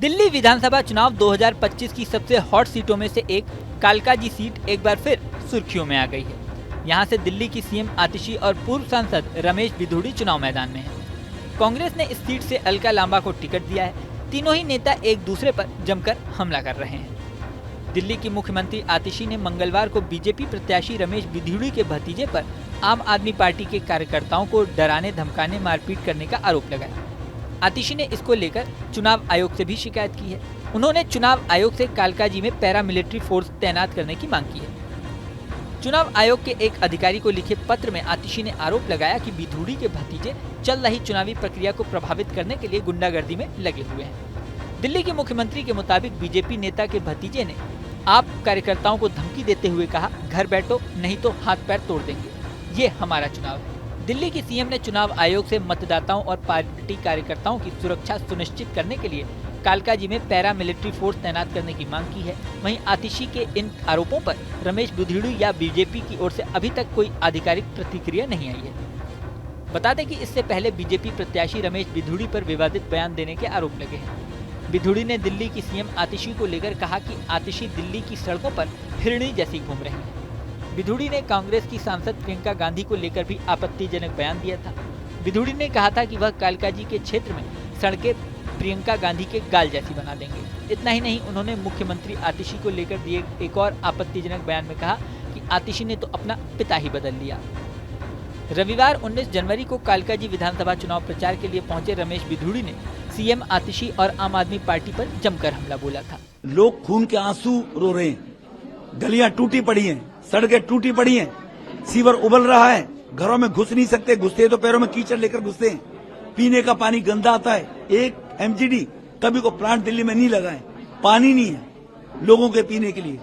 दिल्ली विधानसभा चुनाव 2025 की सबसे हॉट सीटों में से एक कालकाजी सीट एक बार फिर सुर्खियों में आ गई है। यहां से दिल्ली की सीएम आतिशी और पूर्व सांसद रमेश बिधूड़ी चुनाव मैदान में हैं। कांग्रेस ने इस सीट से अलका लांबा को टिकट दिया है। तीनों ही नेता एक दूसरे पर जमकर हमला कर रहे हैं। दिल्ली की मुख्यमंत्री आतिशी ने मंगलवार को बीजेपी प्रत्याशी रमेश बिधूड़ी के भतीजे पर आम आदमी पार्टी के कार्यकर्ताओं को डराने धमकाने मारपीट करने का आरोप लगाया। आतिशी ने इसको लेकर चुनाव आयोग से भी शिकायत की है। उन्होंने चुनाव आयोग से कालकाजी में पैरामिलिट्री फोर्स तैनात करने की मांग की है। चुनाव आयोग के एक अधिकारी को लिखे पत्र में आतिशी ने आरोप लगाया कि बिधूड़ी के भतीजे चल रही चुनावी प्रक्रिया को प्रभावित करने के लिए गुंडागर्दी में लगे हुए हैं। दिल्ली के मुख्यमंत्री के मुताबिक बीजेपी नेता के भतीजे ने आप कार्यकर्ताओं को धमकी देते हुए कहा, घर बैठो नहीं तो हाथ पैर तोड़ देंगे, ये हमारा चुनाव है। दिल्ली की सीएम ने चुनाव आयोग से मतदाताओं और पार्टी कार्यकर्ताओं की सुरक्षा सुनिश्चित करने के लिए कालकाजी में पैरामिलिट्री फोर्स तैनात करने की मांग की है। वहीं आतिशी के इन आरोपों पर रमेश बिधूड़ी या बीजेपी की ओर से अभी तक कोई आधिकारिक प्रतिक्रिया नहीं आई है। बता दें कि इससे पहले बीजेपी प्रत्याशी रमेश बिधूड़ी पर विवादित बयान देने के आरोप लगे हैं। बिधूड़ी ने दिल्ली की सीएम आतिशी को लेकर कहा कि आतिशी दिल्ली की सड़कों पर हिरणी जैसी घूम रही है। बिधूड़ी ने कांग्रेस की सांसद प्रियंका गांधी को लेकर भी आपत्तिजनक बयान दिया था। बिधूड़ी ने कहा था कि वह कालकाजी के क्षेत्र में सड़कें प्रियंका गांधी के गाल जैसी बना देंगे। इतना ही नहीं, उन्होंने मुख्यमंत्री आतिशी को लेकर दिए एक और आपत्तिजनक बयान में कहा कि आतिशी ने तो अपना पिता ही बदल लिया। रविवार 19 जनवरी को कालकाजी विधानसभा चुनाव प्रचार के लिए पहुंचे रमेश बिधूड़ी ने सीएम आतिशी और आम आदमी पार्टी पर जमकर हमला बोला था। लोग खून के आंसू रो रहे हैं, गलियां टूटी पड़ी हैं, सड़कें टूटी पड़ी हैं, सीवर उबल रहा है, घरों में घुस नहीं सकते, घुसते तो पैरों में कीचड़ लेकर घुसते हैं, पीने का पानी गंदा आता है। एक एमजीडी कभी को प्लांट दिल्ली में नहीं लगा है, पानी नहीं है लोगों के पीने के लिए।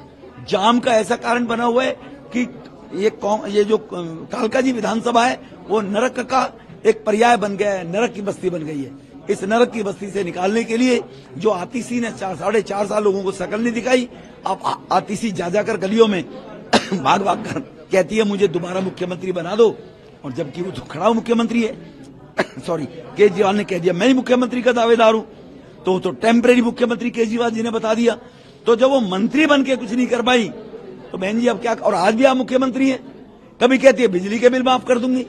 जाम का ऐसा कारण बना हुआ है कि ये जो कालकाजी विधानसभा है वो नरक का एक पर्याय बन गया है, नरक की बस्ती बन गई है। इस नरक की बस्ती से निकालने के लिए जो आतिशी ने 4.5 साल लोगों को शकल नहीं दिखाई, अब आतिशी जा जाकर गलियों में भाग भाग कर कहती है मुझे दोबारा मुख्यमंत्री बना दो, और जबकि वो तो खड़ा मुख्यमंत्री है। सॉरी, केजरीवाल ने कह दिया मैं ही मुख्यमंत्री का दावेदार हूं, तो टेम्परेरी मुख्यमंत्री केजरीवाल जी ने बता दिया। तो जब वो मंत्री बन के कुछ नहीं कर पाई तो बहन जी अब क्या। और आज भी आप मुख्यमंत्री हैं, कभी कहती है बिजली के बिल माफ कर दूंगी,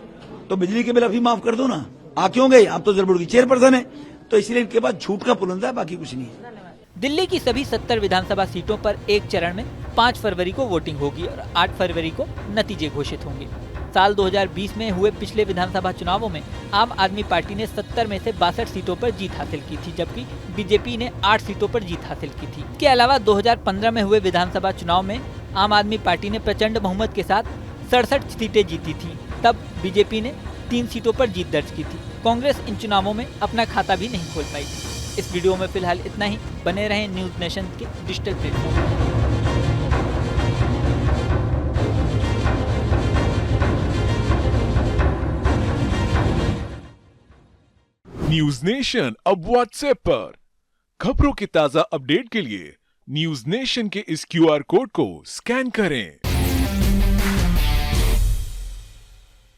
तो बिजली के बिल अभी माफ कर दो ना। आ क्यों गई, आप तो जरबुड़ की चेयरपर्सन है, तो इसलिए इनके बाद झूठ का पुलंदा है, बाकी कुछ नहीं है। दिल्ली की सभी 70 विधानसभा सीटों पर एक चरण में 5 फरवरी को वोटिंग होगी और 8 फरवरी को नतीजे घोषित होंगे। साल 2020 में हुए पिछले विधानसभा चुनावों में आम आदमी पार्टी ने 70 में से 62 सीटों पर जीत हासिल की थी, जबकि बीजेपी ने 8 सीटों पर जीत हासिल की थी। इसके अलावा 2015 में हुए विधानसभा चुनाव में आम आदमी पार्टी ने प्रचंड बहुमत के साथ 67 सीटें जीती थी, तब बीजेपी ने 3 सीटों पर जीत दर्ज की थी। कांग्रेस इन चुनावों में अपना खाता भी नहीं खोल पाई थी। इस वीडियो में फिलहाल इतना ही। बने रहें न्यूज़ नेशन के डिजिटल प्लेटफॉर्म पर। न्यूज नेशन अब व्हाट्सएप पर। खबरों के ताजा अपडेट के लिए न्यूज नेशन के इस क्यूआर कोड को स्कैन करें।